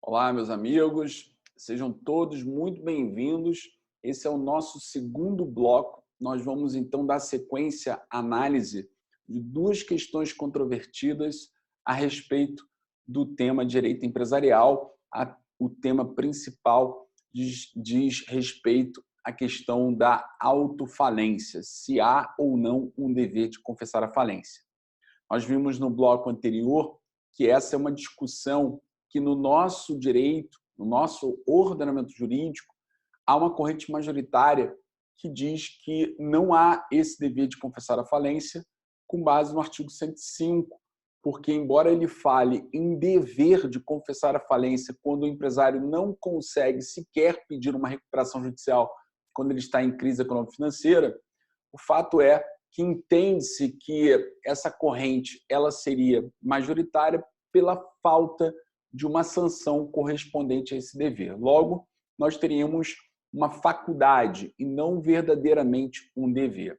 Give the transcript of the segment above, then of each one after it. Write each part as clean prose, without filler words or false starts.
Olá, meus amigos, sejam todos muito bem-vindos. Esse é o nosso segundo bloco. Nós vamos então dar sequência à análise de duas questões controvertidas a respeito do tema direito empresarial. O tema principal diz respeito à questão da autofalência, se há ou não um dever de confessar a falência. Nós vimos no bloco anterior que essa é uma discussão que no nosso direito, no nosso ordenamento jurídico, há uma corrente majoritária que diz que não há esse dever de confessar a falência com base no artigo 105, porque embora ele fale em dever de confessar a falência quando o empresário não consegue sequer pedir uma recuperação judicial quando ele está em crise econômico-financeira, o fato é que entende-se que essa corrente ela seria majoritária pela falta de uma sanção correspondente a esse dever. Logo, nós teríamos uma faculdade e não verdadeiramente um dever.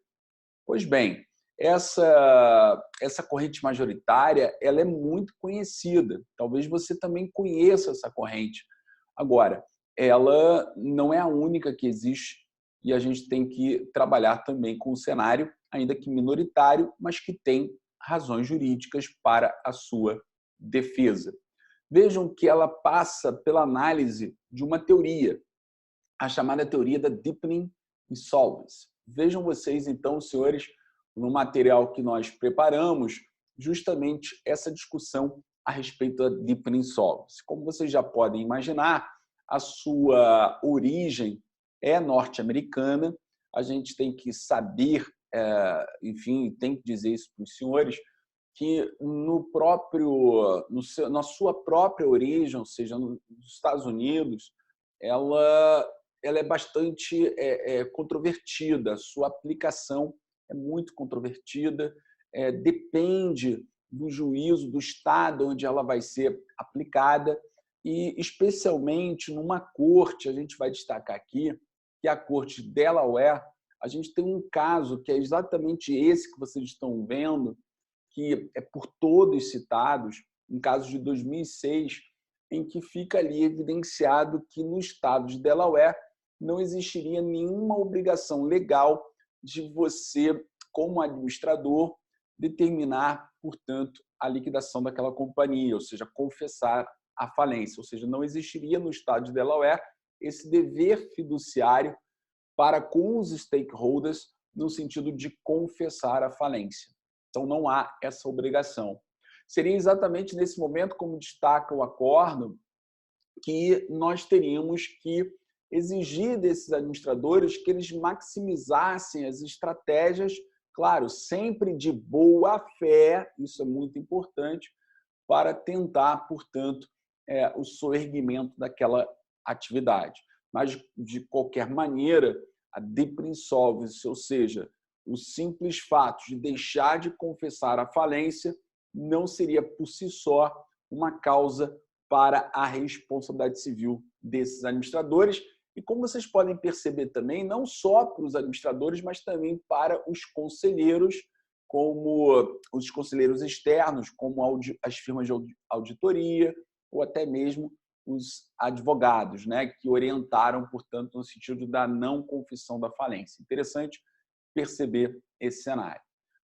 Pois bem, essa corrente majoritária ela é muito conhecida. Talvez você também conheça essa corrente. Agora, ela não é a única que existe e a gente tem que trabalhar também com o cenário, ainda que minoritário, mas que tem razões jurídicas para a sua defesa. Vejam que ela passa pela análise de uma teoria, a chamada teoria da deepening insolvency. Vejam vocês, então, senhores, no material que nós preparamos, justamente essa discussão a respeito da deepening insolvency. Como vocês já podem imaginar, a sua origem é norte-americana. A gente tem que saber, enfim, tem que dizer isso para os senhores, que na sua própria origem, ou seja, nos Estados Unidos, ela é bastante controvertida, a sua aplicação é muito controvertida, depende do juízo do estado onde ela vai ser aplicada e, especialmente, numa corte, a gente vai destacar aqui, que é a corte de Delaware. A gente tem um caso que é exatamente esse que vocês estão vendo, que é por todos citados, um caso de 2006, em que fica ali evidenciado que no estado de Delaware não existiria nenhuma obrigação legal de você, como administrador, determinar, portanto, a liquidação daquela companhia, ou seja, confessar a falência. Ou seja, não existiria no estado de Delaware esse dever fiduciário para com os stakeholders no sentido de confessar a falência. Então, não há essa obrigação. Seria exatamente nesse momento, como destaca o acórdão, que nós teríamos que exigir desses administradores que eles maximizassem as estratégias, claro, sempre de boa fé, isso é muito importante, para tentar, portanto, o soerguimento daquela atividade. Mas, de qualquer maneira, a deprinsolvency, ou seja, o simples fato de deixar de confessar a falência, não seria por si só uma causa para a responsabilidade civil desses administradores. E como vocês podem perceber também, não só para os administradores, mas também para os conselheiros, como os conselheiros externos, como as firmas de auditoria, ou até mesmo os advogados, né, que orientaram, portanto, no sentido da não confissão da falência. Interessante perceber esse cenário.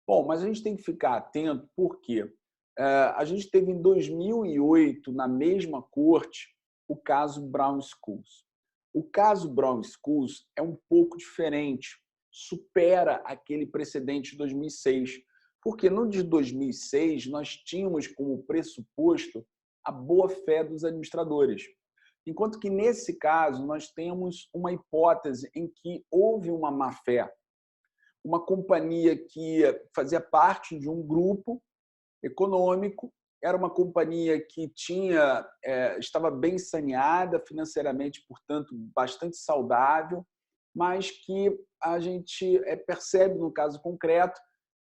Bom, mas a gente tem que ficar atento porque a gente teve em 2008, na mesma corte, o caso Brown Schools. O caso Brown Schools é um pouco diferente, supera aquele precedente de 2006, porque no de 2006 nós tínhamos como pressuposto a boa-fé dos administradores. Enquanto que, nesse caso, nós temos uma hipótese em que houve uma má-fé. Uma companhia que fazia parte de um grupo econômico, era uma companhia que estava bem saneada financeiramente, portanto, bastante saudável, mas que a gente percebe, no caso concreto,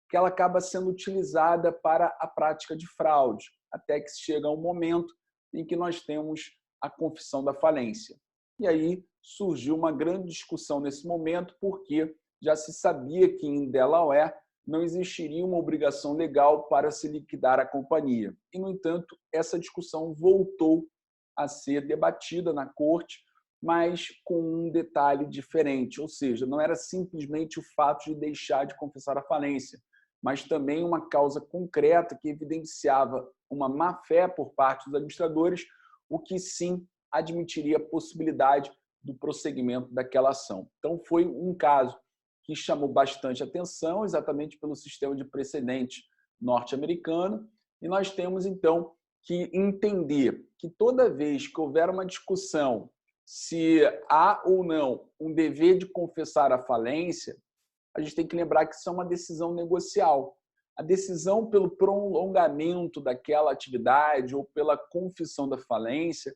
que ela acaba sendo utilizada para a prática de fraude, até que chega um momento em que nós temos a confissão da falência. E aí surgiu uma grande discussão nesse momento, porque já se sabia que em Delaware não existiria uma obrigação legal para se liquidar a companhia. E, no entanto, essa discussão voltou a ser debatida na corte, mas com um detalhe diferente, ou seja, não era simplesmente o fato de deixar de confessar a falência, mas também uma causa concreta que evidenciava uma má-fé por parte dos administradores, o que sim admitiria a possibilidade do prosseguimento daquela ação. Então, foi um caso que chamou bastante atenção, exatamente pelo sistema de precedente norte-americano, e nós temos, então, que entender que toda vez que houver uma discussão se há ou não um dever de confessar a falência, a gente tem que lembrar que isso é uma decisão negocial. A decisão pelo prolongamento daquela atividade ou pela confissão da falência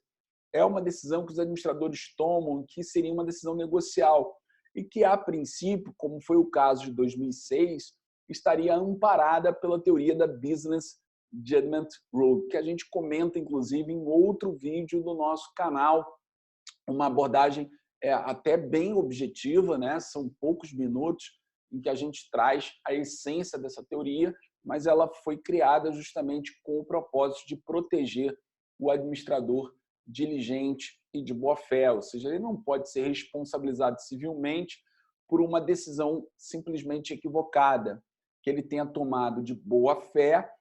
é uma decisão que os administradores tomam, que seria uma decisão negocial e que, a princípio, como foi o caso de 2006, estaria amparada pela teoria da Business Judgment Rule, que a gente comenta, inclusive, em outro vídeo do nosso canal, uma abordagem até bem objetiva, né? São poucos minutos em que a gente traz a essência dessa teoria, mas ela foi criada justamente com o propósito de proteger o administrador diligente e de boa-fé, ou seja, ele não pode ser responsabilizado civilmente por uma decisão simplesmente equivocada, que ele tenha tomado de boa-fé,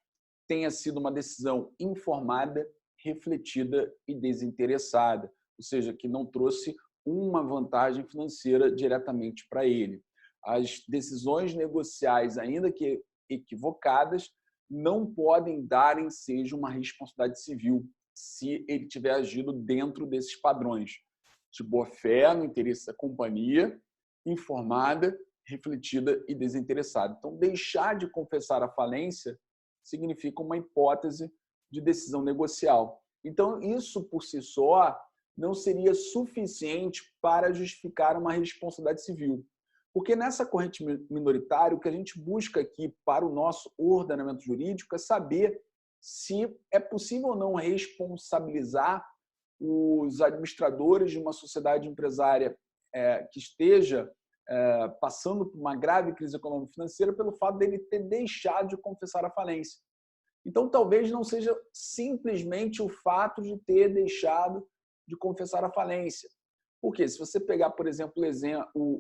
tenha sido uma decisão informada, refletida e desinteressada, ou seja, que não trouxe uma vantagem financeira diretamente para ele. As decisões negociais, ainda que equivocadas, não podem dar ensejo uma responsabilidade civil se ele tiver agido dentro desses padrões de boa-fé, no interesse da companhia, informada, refletida e desinteressada. Então, deixar de confessar a falência significa uma hipótese de decisão negocial. Então, isso por si só não seria suficiente para justificar uma responsabilidade civil. Porque nessa corrente minoritária, o que a gente busca aqui para o nosso ordenamento jurídico é saber se é possível ou não responsabilizar os administradores de uma sociedade empresária que esteja passando por uma grave crise econômico-financeira pelo fato dele ter deixado de confessar a falência. Então, talvez não seja simplesmente o fato de ter deixado de confessar a falência. Porque se você pegar, por exemplo,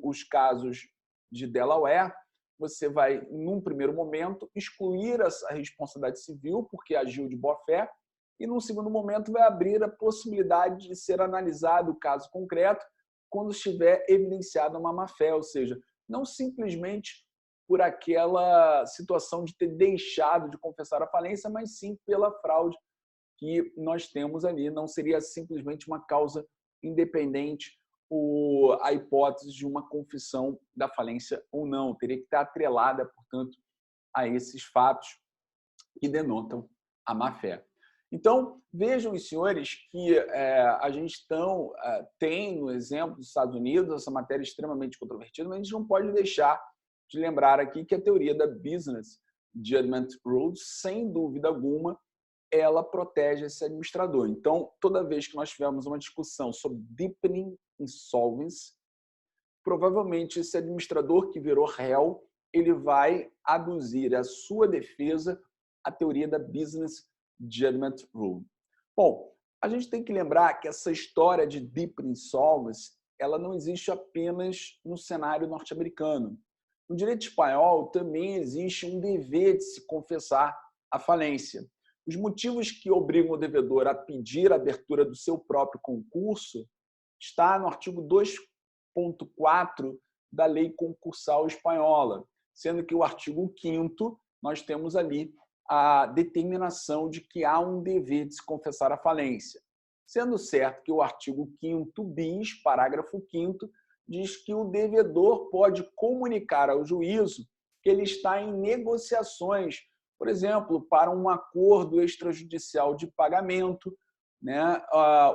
os casos de Delaware, você vai, num primeiro momento, excluir a responsabilidade civil, porque agiu de boa-fé, e, num segundo momento, vai abrir a possibilidade de ser analisado o caso concreto quando estiver evidenciada uma má-fé, ou seja, não simplesmente por aquela situação de ter deixado de confessar a falência, mas sim pela fraude que nós temos ali. Não seria simplesmente uma causa independente a hipótese de uma confissão da falência ou não. Teria que estar atrelada, portanto, a esses fatos que denotam a má-fé. Então, vejam, os senhores, que a gente tem, no exemplo dos Estados Unidos, essa matéria extremamente controvertida, mas a gente não pode deixar de lembrar aqui que a teoria da Business Judgment Rule, sem dúvida alguma, ela protege esse administrador. Então, toda vez que nós tivermos uma discussão sobre deepening insolvency, provavelmente esse administrador que virou réu, ele vai aduzir a sua defesa à teoria da Business Judgment Rule. Bom, a gente tem que lembrar que essa história de deepening insolvency, ela não existe apenas no cenário norte-americano. No direito espanhol também existe um dever de se confessar a falência. Os motivos que obrigam o devedor a pedir a abertura do seu próprio concurso está no artigo 2.4 da Lei Concursal Espanhola, sendo que o artigo 5º nós temos ali a determinação de que há um dever de se confessar a falência. Sendo certo que o artigo 5º bis, parágrafo 5º, diz que o devedor pode comunicar ao juízo que ele está em negociações, por exemplo, para um acordo extrajudicial de pagamento, né,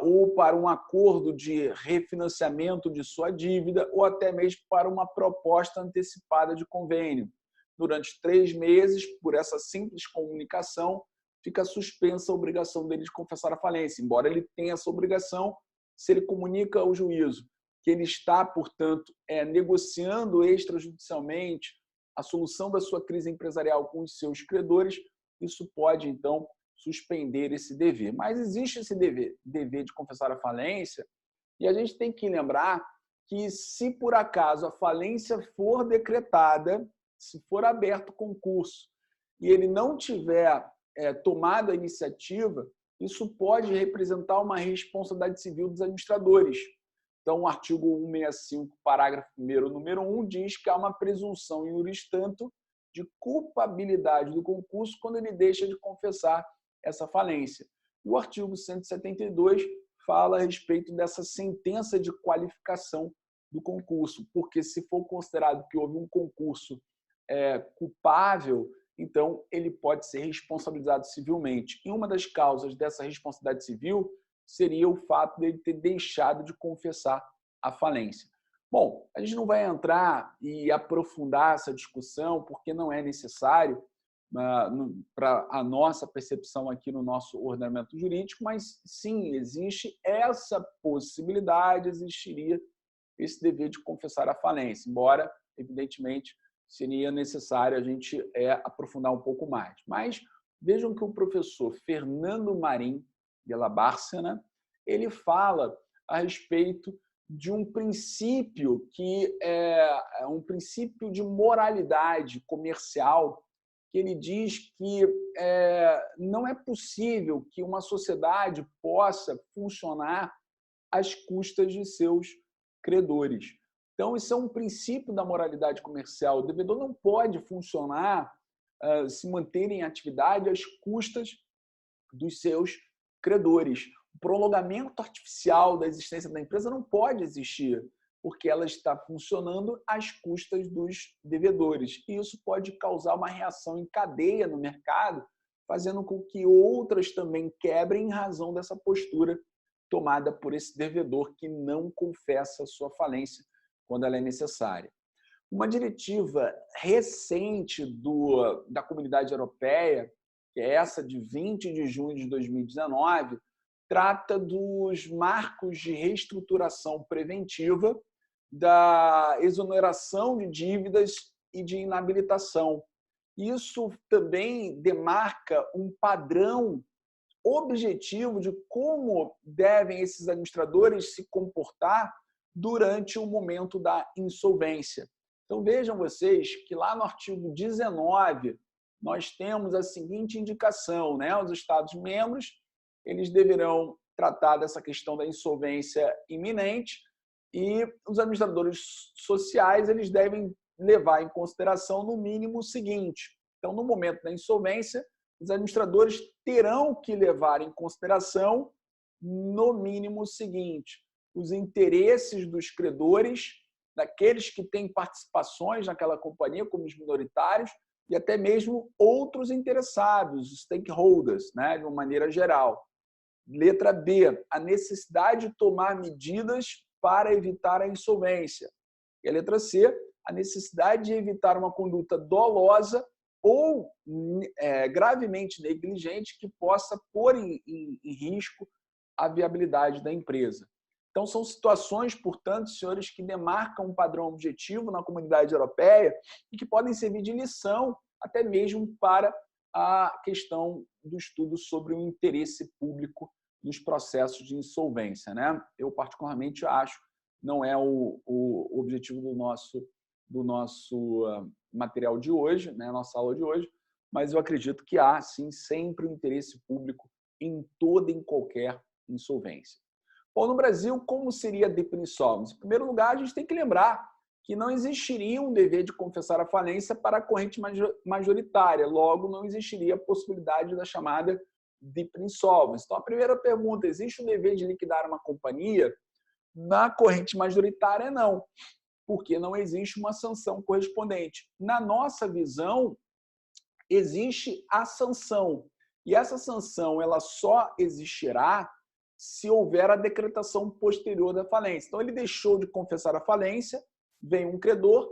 ou para um acordo de refinanciamento de sua dívida, ou até mesmo para uma proposta antecipada de convênio. Durante 3 meses, por essa simples comunicação, fica suspensa a obrigação dele de confessar a falência. Embora ele tenha essa obrigação, se ele comunica ao juízo que ele está, portanto, negociando extrajudicialmente a solução da sua crise empresarial com os seus credores, isso pode, então, suspender esse dever. Mas existe esse dever de confessar a falência e a gente tem que lembrar que, se por acaso a falência for decretada, se for aberto concurso e ele não tiver tomado a iniciativa, isso pode representar uma responsabilidade civil dos administradores. Então, o artigo 165, parágrafo 1º, número 1, diz que há uma presunção iuris tanto de culpabilidade do concurso quando ele deixa de confessar essa falência. E o artigo 172 fala a respeito dessa sentença de qualificação do concurso, porque se for considerado que houve um concurso culpável, então ele pode ser responsabilizado civilmente. E uma das causas dessa responsabilidade civil seria o fato de ele ter deixado de confessar a falência. Bom, a gente não vai entrar e aprofundar essa discussão, porque não é necessário para a nossa percepção aqui no nosso ordenamento jurídico, mas sim, existe essa possibilidade, existiria esse dever de confessar a falência, embora, evidentemente, seria necessário a gente aprofundar um pouco mais. Mas vejam que o professor Fernando Marim de la Bárcena, ele fala a respeito de um princípio que é um princípio de moralidade comercial, que ele diz que não é possível que uma sociedade possa funcionar às custas de seus credores. Então, isso é um princípio da moralidade comercial. O devedor não pode funcionar, se manter em atividade às custas dos seus credores. O prolongamento artificial da existência da empresa não pode existir, porque ela está funcionando às custas dos devedores. E isso pode causar uma reação em cadeia no mercado, fazendo com que outras também quebrem em razão dessa postura tomada por esse devedor que não confessa sua falência quando ela é necessária. Uma diretiva recente da Comunidade Europeia, que é essa de 20 de junho de 2019, trata dos marcos de reestruturação preventiva, da exoneração de dívidas e de inabilitação. Isso também demarca um padrão objetivo de como devem esses administradores se comportar durante o momento da insolvência. Então, vejam vocês que lá no artigo 19, nós temos a seguinte indicação, né? Os Estados-membros, eles deverão tratar dessa questão da insolvência iminente e os administradores sociais, eles devem levar em consideração, no mínimo, o seguinte. Então, no momento da insolvência, os administradores terão que levar em consideração, no mínimo, o seguinte: os interesses dos credores, daqueles que têm participações naquela companhia, como os minoritários, e até mesmo outros interessados, stakeholders, né, de uma maneira geral. Letra B, a necessidade de tomar medidas para evitar a insolvência. E a letra C, a necessidade de evitar uma conduta dolosa ou gravemente negligente que possa pôr em risco a viabilidade da empresa. Então, são situações, portanto, senhores, que demarcam um padrão objetivo na Comunidade Europeia e que podem servir de lição até mesmo para a questão do estudo sobre o interesse público nos processos de insolvência, né? Eu, particularmente, acho não é o objetivo do nosso material de hoje, né? Nossa aula de hoje, mas eu acredito que há, sim, sempre um interesse público em toda e em qualquer insolvência. Bom, no Brasil, como seria a depressão? Em primeiro lugar, a gente tem que lembrar que não existiria um dever de confessar a falência para a corrente majoritária, logo não existiria a possibilidade da chamada depressão. Então, a primeira pergunta, existe um dever de liquidar uma companhia? Na corrente majoritária, não, porque não existe uma sanção correspondente. Na nossa visão, existe a sanção, e essa sanção ela só existirá se houver a decretação posterior da falência. Então, ele deixou de confessar a falência, vem um credor,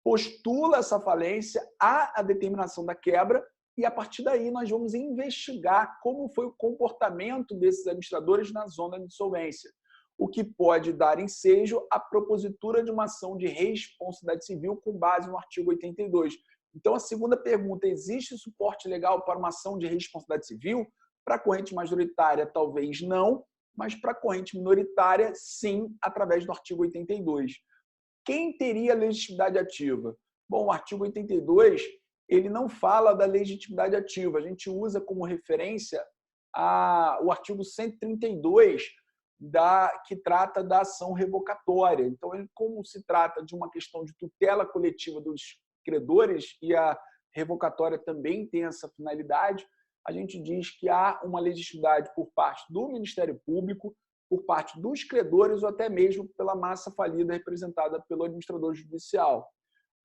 postula essa falência, há a determinação da quebra, e a partir daí nós vamos investigar como foi o comportamento desses administradores na zona de insolvência, o que pode dar ensejo à propositura de uma ação de responsabilidade civil com base no artigo 82. Então, a segunda pergunta, existe suporte legal para uma ação de responsabilidade civil? Para a corrente majoritária, talvez não, mas para a corrente minoritária, sim, através do artigo 82. Quem teria legitimidade ativa? Bom, o artigo 82 ele não fala da legitimidade ativa. A gente usa como referência o artigo 132, que trata da ação revocatória. Então, como se trata de uma questão de tutela coletiva dos credores, e a revocatória também tem essa finalidade, a gente diz que há uma legitimidade por parte do Ministério Público, por parte dos credores ou até mesmo pela massa falida representada pelo administrador judicial.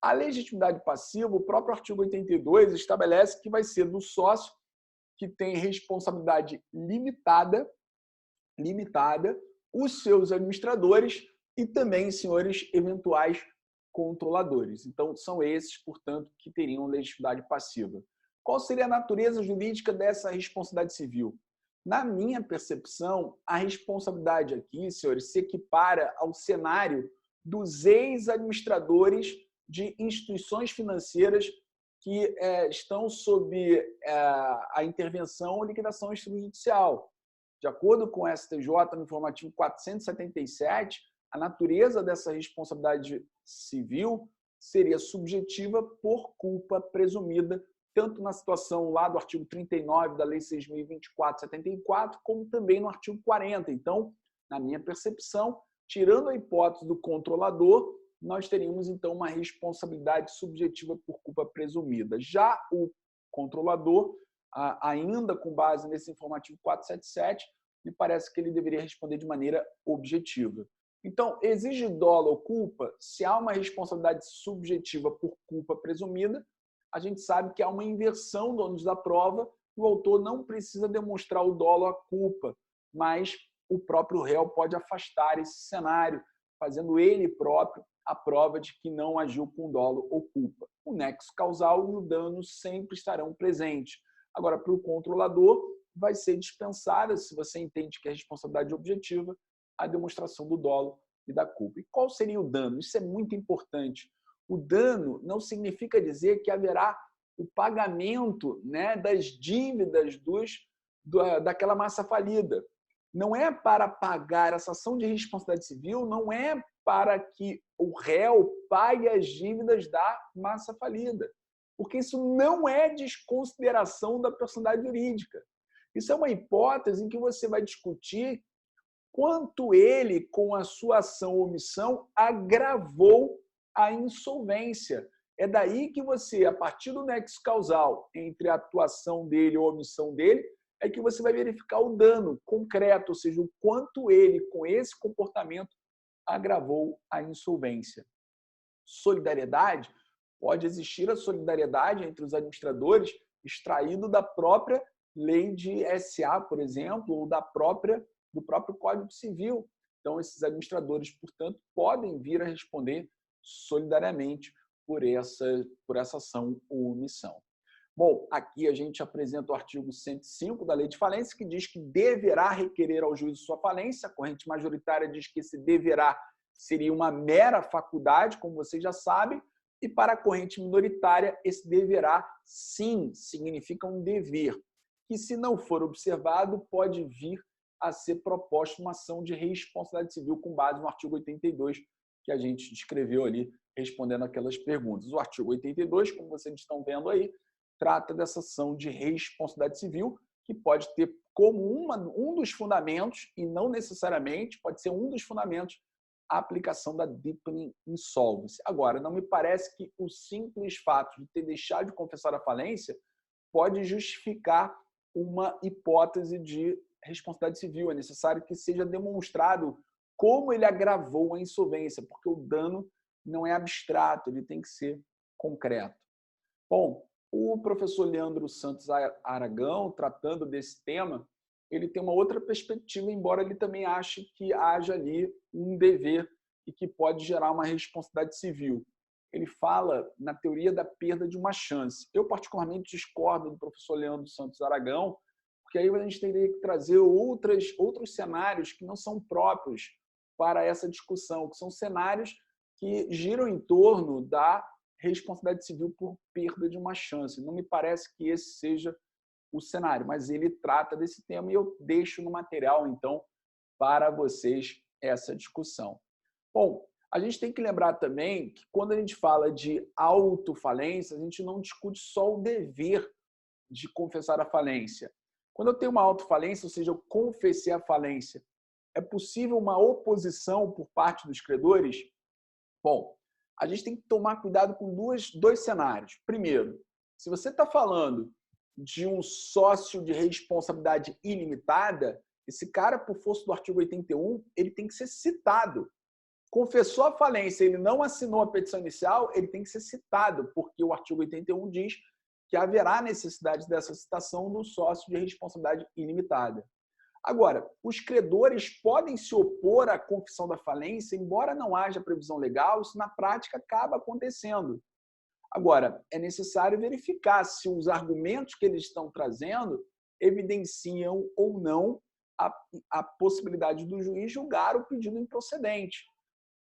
A legitimidade passiva, o próprio artigo 82 estabelece que vai ser do sócio que tem responsabilidade limitada, os seus administradores e também senhores eventuais controladores. Então, são esses, portanto, que teriam legitimidade passiva. Qual seria a natureza jurídica dessa responsabilidade civil? Na minha percepção, a responsabilidade aqui, senhores, se equipara ao cenário dos ex-administradores de instituições financeiras que estão sob a intervenção ou liquidação extrajudicial. De acordo com o STJ, no informativo 477, a natureza dessa responsabilidade civil seria subjetiva por culpa presumida, tanto na situação lá do artigo 39 da Lei 6.024/74, como também no artigo 40. Então, na minha percepção, tirando a hipótese do controlador, nós teríamos, então, uma responsabilidade subjetiva por culpa presumida. Já o controlador, ainda com base nesse informativo 477, me parece que ele deveria responder de maneira objetiva. Então, exige dolo ou culpa? Se há uma responsabilidade subjetiva por culpa presumida, a gente sabe que há uma inversão do ônus da prova, o autor não precisa demonstrar o dolo ou a culpa, mas o próprio réu pode afastar esse cenário, fazendo ele próprio a prova de que não agiu com dolo ou culpa. O nexo causal e o dano sempre estarão presentes. Agora, para o controlador, vai ser dispensada, se você entende que é responsabilidade objetiva, a demonstração do dolo e da culpa. E qual seria o dano? Isso é muito importante. O dano não significa dizer que haverá o pagamento, né, das dívidas daquela massa falida. Não é para pagar essa ação de responsabilidade civil, não é para que o réu pague as dívidas da massa falida, porque isso não é desconsideração da personalidade jurídica. Isso é uma hipótese em que você vai discutir quanto ele, com a sua ação ou omissão, agravou a insolvência. É daí que você, a partir do nexo causal entre a atuação dele ou a omissão dele, é que você vai verificar o dano concreto, ou seja, o quanto ele, com esse comportamento, agravou a insolvência. Solidariedade, pode existir a solidariedade entre os administradores extraído da própria lei de SA, por exemplo, ou do próprio Código Civil. Então, esses administradores, portanto, podem vir a responder solidariamente por essa ação ou omissão. Bom, aqui a gente apresenta o artigo 105 da Lei de Falência, que diz que deverá requerer ao juízo sua falência. A corrente majoritária diz que esse deverá seria uma mera faculdade, como vocês já sabem, e para a corrente minoritária, esse deverá, sim, significa um dever, que, se não for observado, pode vir a ser proposta uma ação de responsabilidade civil com base no artigo 82, que a gente descreveu ali, respondendo aquelas perguntas. O artigo 82, como vocês estão vendo aí, trata dessa ação de responsabilidade civil, que pode ter como um dos fundamentos, e não necessariamente, pode ser um dos fundamentos, a aplicação da deepening insolvency. Agora, não me parece que o simples fato de ter deixado de confessar a falência pode justificar uma hipótese de responsabilidade civil. É necessário que seja demonstrado como ele agravou a insolvência, porque o dano não é abstrato, ele tem que ser concreto. Bom, o professor Leandro Santos Aragão, tratando desse tema, ele tem uma outra perspectiva, embora ele também ache que haja ali um dever e que pode gerar uma responsabilidade civil. Ele fala na teoria da perda de uma chance. Eu, particularmente, discordo do professor Leandro Santos Aragão, porque aí a gente teria que trazer outros cenários que não são próprios para essa discussão, que são cenários que giram em torno da responsabilidade civil por perda de uma chance. Não me parece que esse seja o cenário, mas ele trata desse tema e eu deixo no material, então, para vocês essa discussão. Bom, a gente tem que lembrar também que quando a gente fala de autofalência, a gente não discute só o dever de confessar a falência. Quando eu tenho uma autofalência, ou seja, eu confessei a falência, é possível uma oposição por parte dos credores? Bom, a gente tem que tomar cuidado com dois cenários. Primeiro, se você está falando de um sócio de responsabilidade ilimitada, esse cara, por força do artigo 81, ele tem que ser citado. Confessou a falência, ele não assinou a petição inicial, ele tem que ser citado, porque o artigo 81 diz que haverá necessidade dessa citação do sócio de responsabilidade ilimitada. Agora, os credores podem se opor à confissão da falência, embora não haja previsão legal, isso na prática acaba acontecendo. Agora, é necessário verificar se os argumentos que eles estão trazendo evidenciam ou não a possibilidade do juiz julgar o pedido improcedente.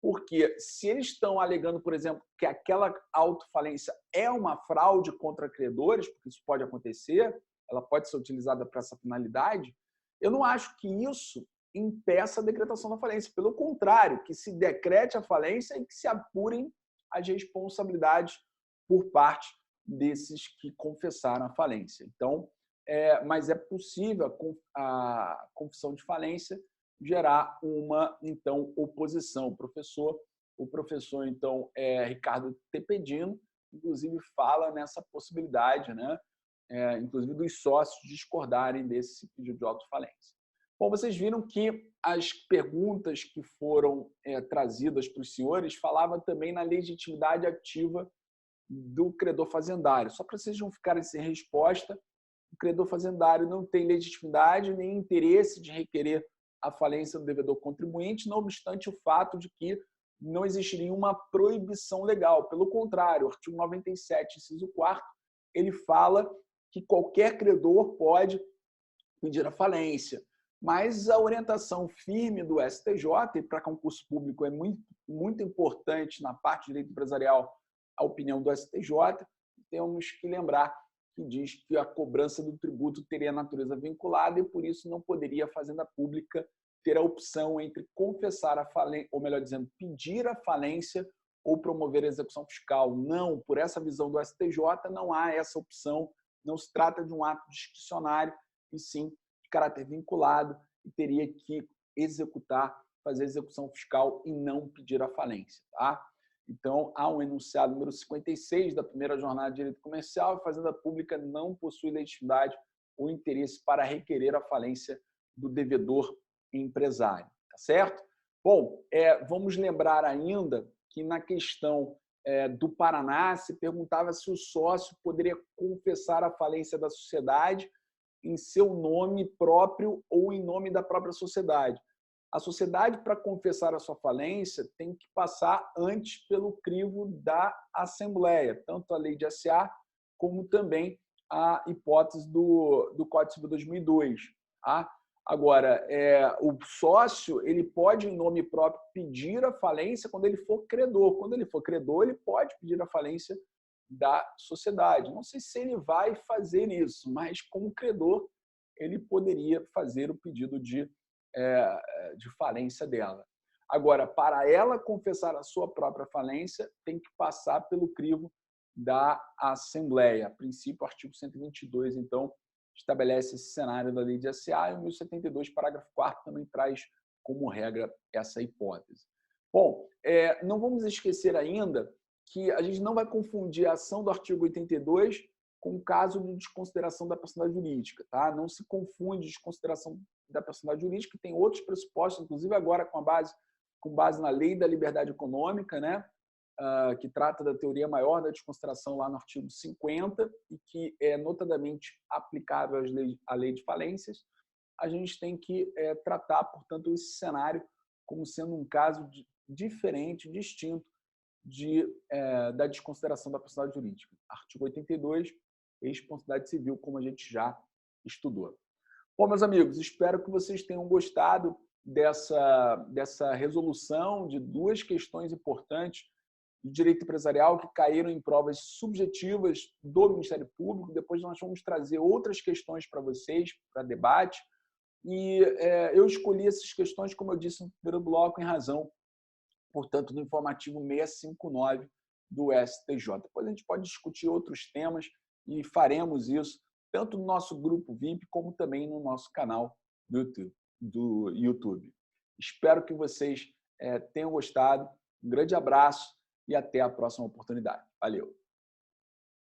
Porque se eles estão alegando, por exemplo, que aquela autofalência é uma fraude contra credores, porque isso pode acontecer, ela pode ser utilizada para essa finalidade, eu não acho que isso impeça a decretação da falência. Pelo contrário, que se decrete a falência e que se apurem as responsabilidades por parte desses que confessaram a falência. Então, mas é possível a confissão de falência gerar uma, então, oposição. O professor então, Ricardo Tepedino, inclusive, fala nessa possibilidade, né? Inclusive dos sócios discordarem desse pedido de autofalência. Bom, vocês viram que as perguntas que foram trazidas para os senhores falavam também na legitimidade ativa do credor fazendário. Só para vocês não ficarem sem resposta, o credor fazendário não tem legitimidade nem interesse de requerer a falência do devedor contribuinte, não obstante o fato de que não existiria uma proibição legal. Pelo contrário, o artigo 97, inciso 4º, ele fala que qualquer credor pode pedir a falência. Mas a orientação firme do STJ, e para concurso público é muito importante na parte de direito empresarial a opinião do STJ, temos que lembrar que diz que a cobrança do tributo teria natureza vinculada e, por isso, não poderia a Fazenda Pública ter a opção entre confessar a falência, ou melhor dizendo, pedir a falência ou promover a execução fiscal. Não, por essa visão do STJ, não há essa opção, não se trata de um ato discricionário, e sim de caráter vinculado, e teria que executar, fazer a execução fiscal e não pedir a falência. Tá? Então, há um enunciado número 56 da primeira jornada de direito comercial, a Fazenda Pública não possui legitimidade ou interesse para requerer a falência do devedor empresário. Tá certo? Bom, vamos lembrar ainda que na questão do Paraná se perguntava se o sócio poderia confessar a falência da sociedade em seu nome próprio ou em nome da própria sociedade. A sociedade, para confessar a sua falência, tem que passar antes pelo crivo da Assembleia, tanto a lei de SA como também a hipótese do Código Civil 2002. Tá? Agora, o sócio ele pode, em nome próprio, pedir a falência quando ele for credor. Quando ele for credor, ele pode pedir a falência da sociedade. Não sei se ele vai fazer isso, mas como credor, ele poderia fazer o pedido de falência dela. Agora, para ela confessar a sua própria falência, tem que passar pelo crivo da Assembleia. A princípio, o artigo 122, então, estabelece esse cenário da lei de SA e o 1072, parágrafo 4º, também traz como regra essa hipótese. Bom, não vamos esquecer ainda que a gente não vai confundir a ação do artigo 82 com o caso de desconsideração da personalidade jurídica. Tá? Não se confunde desconsideração da personalidade jurídica, que tem outros pressupostos, inclusive agora com base na Lei da Liberdade Econômica, né? Que trata da teoria maior da desconsideração lá no artigo 50 e que é notadamente aplicável à lei de falências. A gente tem que tratar, portanto, esse cenário como sendo um caso diferente, distinto da desconsideração da personalidade jurídica. Artigo 82, responsabilidade civil, como a gente já estudou. Bom, meus amigos, espero que vocês tenham gostado dessa resolução de duas questões importantes do direito empresarial que caíram em provas subjetivas do Ministério Público. Depois nós vamos trazer outras questões para vocês, para debate. E eu escolhi essas questões, como eu disse no primeiro bloco, em razão, portanto, do informativo 659 do STJ. Depois a gente pode discutir outros temas e faremos isso tanto no nosso grupo VIP como também no nosso canal do YouTube. Espero que vocês tenham gostado. Um grande abraço e até a próxima oportunidade. Valeu!